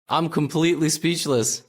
I'm completely speechless.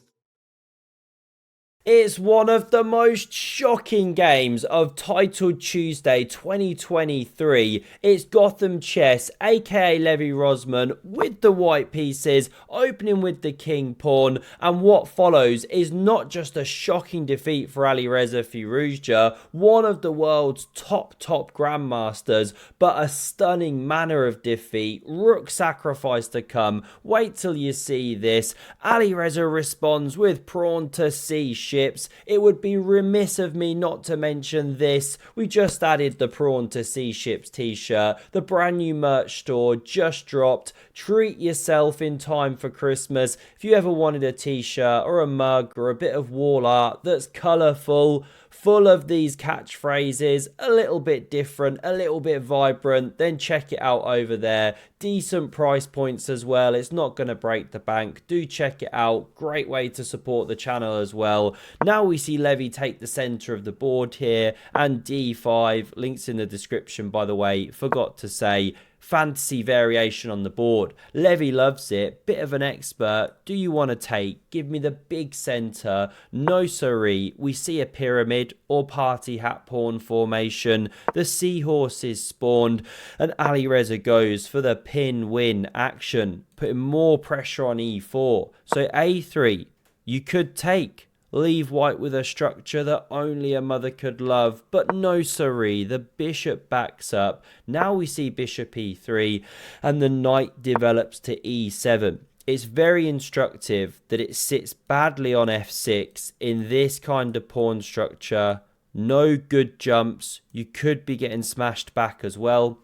It's one of the most shocking games of Titled Tuesday 2023. It's Gotham Chess, aka Levy Rozman, with the white pieces, opening with the king pawn, and what follows is not just a shocking defeat for Alireza Firouzja, one of the world's top grandmasters, but a stunning manner of defeat. Rook sacrifice to come. Wait till you see this. Alireza responds with pawn to c6. It would be remiss of me not to mention this. We just added the Prawn to Sea Ships t-shirt. The brand new merch store just dropped. Treat yourself in time for Christmas. If you ever wanted a t-shirt or a mug or a bit of wall art that's colourful, full of these catchphrases, a little bit different, a little bit vibrant, then check it out over there. Decent price points as well. It's not going to break the bank. Do check it out. Great way to support the channel as well. Now we see Levy take the center of the board here, and d5, links in the description by the way, forgot to say. Fantasy variation on the board. Levy loves it. Bit of an expert. Do you want to take? Give me the big center. No siree. We see a pyramid or party hat pawn formation. The seahorse is spawned, and Alireza goes for the pin win action, putting more pressure on e4. So a3, you could take. Leave white with a structure that only a mother could love, but no siree, the bishop backs up. Now we see bishop e3, and the knight develops to e7. It's very instructive that it sits badly on f6 in this kind of pawn structure. No good jumps, you could be getting smashed back as well.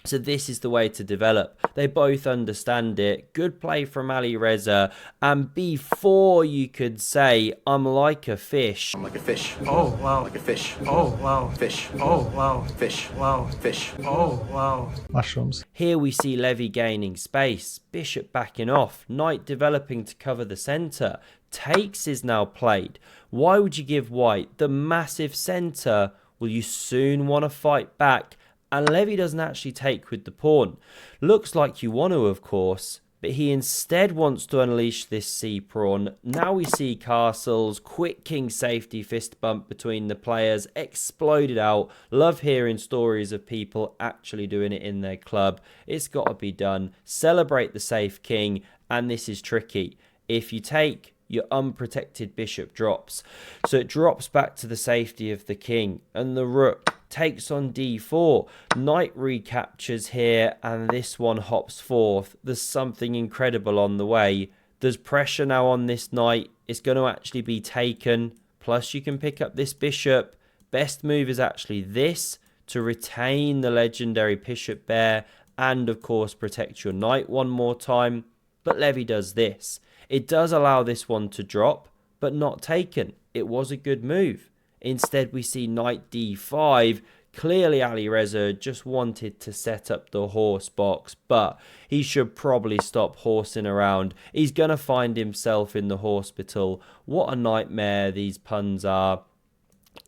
So this is the way to develop. They both understand it. Good play from Alireza. And before you could say, I'm like a fish. I'm like a fish. Oh, wow. Like a fish. Oh, wow. Fish. Oh, wow. Fish. Wow. Fish. Oh, wow. Mushrooms. Here we see Levy gaining space. Bishop backing off. Knight developing to cover the center. Takes is now played. Why would you give white the massive center? Will you soon want to fight back? And Levy doesn't actually take with the pawn. Looks like you want to, of course, but he instead wants to unleash this c-pawn. Now we see castles, quick king safety fist bump between the players, exploded out. Love hearing stories of people actually doing it in their club. It's got to be done. Celebrate the safe king, and this is tricky. If you take, your unprotected bishop drops. So it drops back to the safety of the king, and the rook takes on d4. Knight recaptures here, and this one hops forth. There's something incredible on the way. There's pressure now on this knight. It's going to actually be taken. Plus you can pick up this bishop. Best move is actually this, to retain the legendary bishop bear, and of course protect your knight one more time. But Levy does this. It does allow this one to drop, but not taken. It was a good move. Instead, we see knight d5. Clearly, Alireza just wanted to set up the horse box, but he should probably stop horsing around. He's going to find himself in the hospital. What a nightmare these puns are.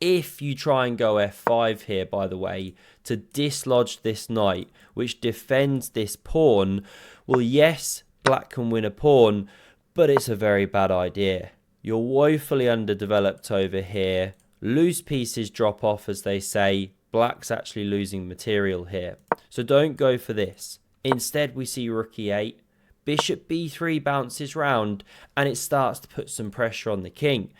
If you try and go f5 here, by the way, to dislodge this knight, which defends this pawn, well, yes, black can win a pawn, but it's a very bad idea. You're woefully underdeveloped over here. Loose pieces drop off, as they say. Black's actually losing material here. So don't go for this. Instead, we see rook e8. Bishop b3 bounces round, and it starts to put some pressure on the king.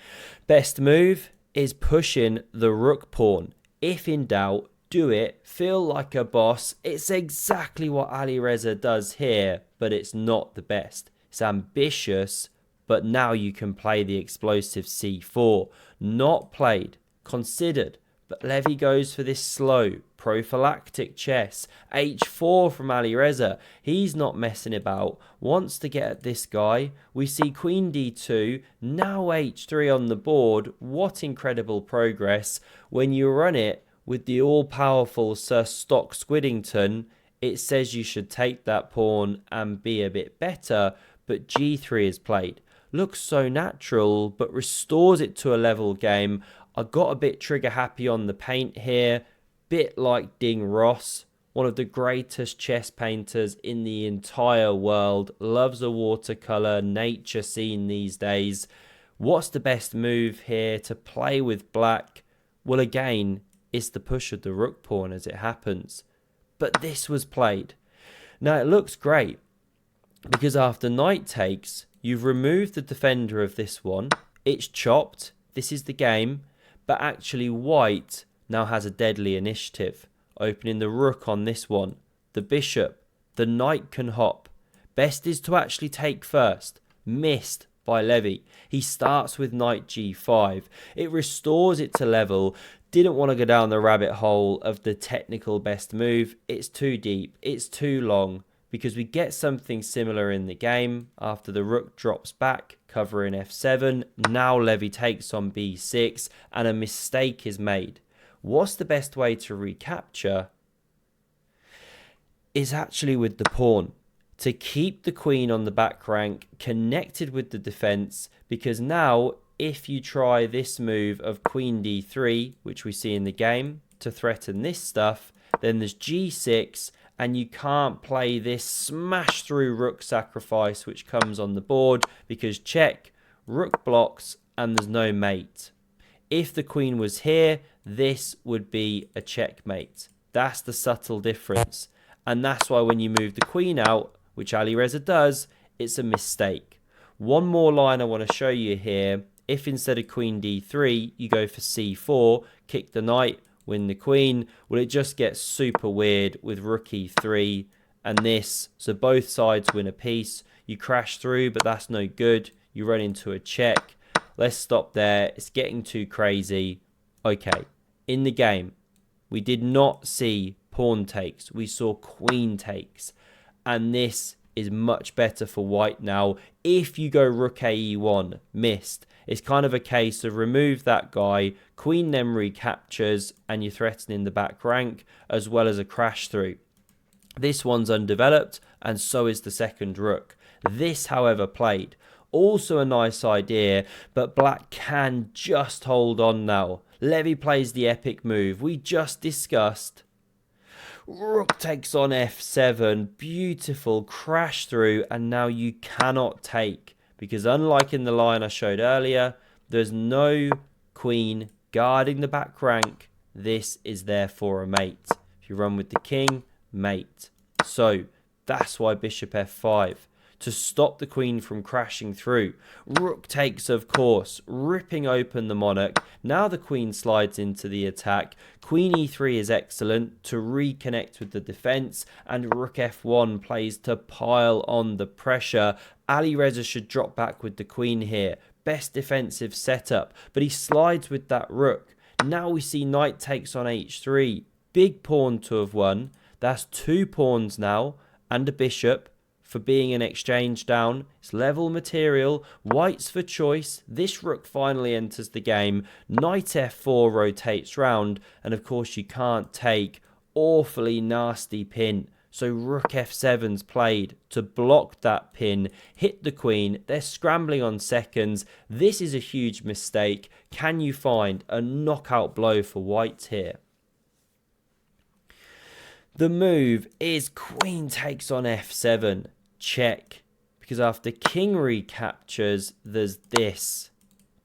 Best move is pushing the rook pawn. If in doubt, do it. Feel like a boss. It's exactly what Alireza does here, but it's not the best. It's ambitious, but now you can play the explosive c4. Not played, considered, but Levy goes for this slow, prophylactic chess. h4 from Alireza. He's not messing about, wants to get at this guy. We see queen d2, now h3 on the board. What incredible progress. When you run it with the all-powerful Sir Stock Squiddington, it says you should take that pawn and be a bit better, but g3 is played. Looks so natural, but restores it to a level game. I got a bit trigger happy on the paint here, bit like Ding Ross. one of the greatest chess painters in the entire world, loves a watercolor nature scene these days. What's the best move here to play with black? Well, again, it's the push of the rook pawn as it happens. But this was played. Now, it looks great because after knight takes, you've removed the defender of this one. It's chopped. This is the game. But actually, white now has a deadly initiative, opening the rook on this one, the bishop, the knight can hop. Best is to actually take first. Missed by Levy. He starts with knight g5. It restores it to level. Didn't want to go down the rabbit hole of the technical best move. It's too deep. It's too long because we get something similar in the game after the rook drops back, covering f7. Now Levy takes on b6 and a mistake is made. What's the best way to recapture? Is actually with the pawn. To keep the queen on the back rank connected with the defense, because now if you try this move of queen d3, which we see in the game, to threaten this stuff, then there's g6 and you can't play this smash through rook sacrifice which comes on the board because check, rook blocks and there's no mate. If the queen was here, this would be a checkmate. That's the subtle difference. And that's why when you move the queen out, which Alireza does, it's a mistake. One more line I want to show you here. If instead of queen d3, you go for c4, kick the knight, win the queen, well, it just gets super weird with rook e3 and this. So both sides win a piece. You crash through, but that's no good. You run into a check. Let's stop there. It's getting too crazy. Okay, in the game, we did not see pawn takes. We saw queen takes. And this is much better for white now. If you go rook ae1, missed. It's kind of a case of remove that guy, queen then recaptures, and you're threatening the back rank, as well as a crash through. This one's undeveloped, and so is the second rook. This, however, played. Also a nice idea, but black can just hold on now. Levy plays the epic move we just discussed. Rook takes on f7, beautiful crash through, and now you cannot take, because unlike in the line I showed earlier, there's no queen guarding the back rank. This is therefore a mate. If you run with the king, mate. So that's why bishop f5, to stop the queen from crashing through. Rook takes, of course, ripping open the monarch. Now the queen slides into the attack. Queen e3 is excellent to reconnect with the defense, and rook f1 plays to pile on the pressure. Alireza should drop back with the queen here. Best defensive setup, but he slides with that rook. Now we see knight takes on h3. Big pawn to have won. That's 2 pawns now and a bishop for being an exchange down. It's level material. White's for choice. This rook finally enters the game. Knight f4 rotates round, and of course you can't take. Awfully nasty pin. So rook f7's played to block that pin, hit the queen. They're scrambling on seconds. This is a huge mistake. Can you find a knockout blow for white here? The move is queen takes on f7. Check, because after king recaptures, there's this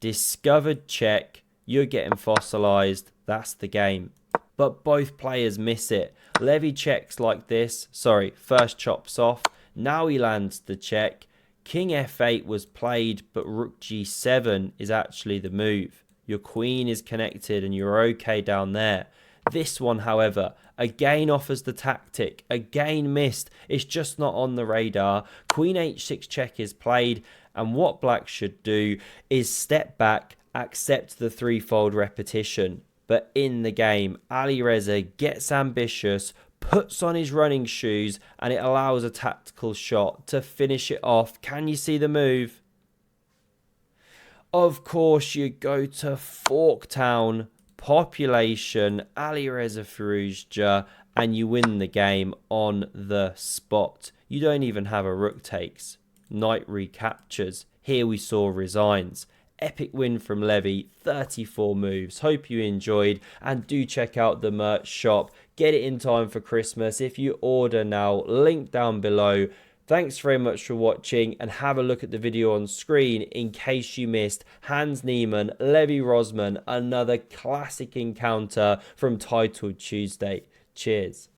discovered check. You're getting fossilized. That's the game. But both players miss it. Levy checks like this. Sorry, first chops off. Now he lands the check. King f8 was played, but rook g7 is actually the move. Your queen is connected and you're okay down there. This one, however, again offers the tactic, again missed. It's just not on the radar. Queen h6 check is played, and what black should do is step back, accept the threefold repetition. But in the game, Alireza gets ambitious, puts on his running shoes, and it allows a tactical shot to finish it off. Can you see the move? Of course, you go to Forktown. Population, Alireza Firouzja, and you win the game on the spot. You don't even have a rook takes. Knight recaptures. Here we saw resigns. Epic win from Levy, 34 moves. Hope you enjoyed, and do check out the merch shop. Get it in time for Christmas. If you order now, link down below. Thanks very much for watching, and have a look at the video on screen in case you missed Hans Niemann, Levy Rozman, another classic encounter from Titled Tuesday. Cheers.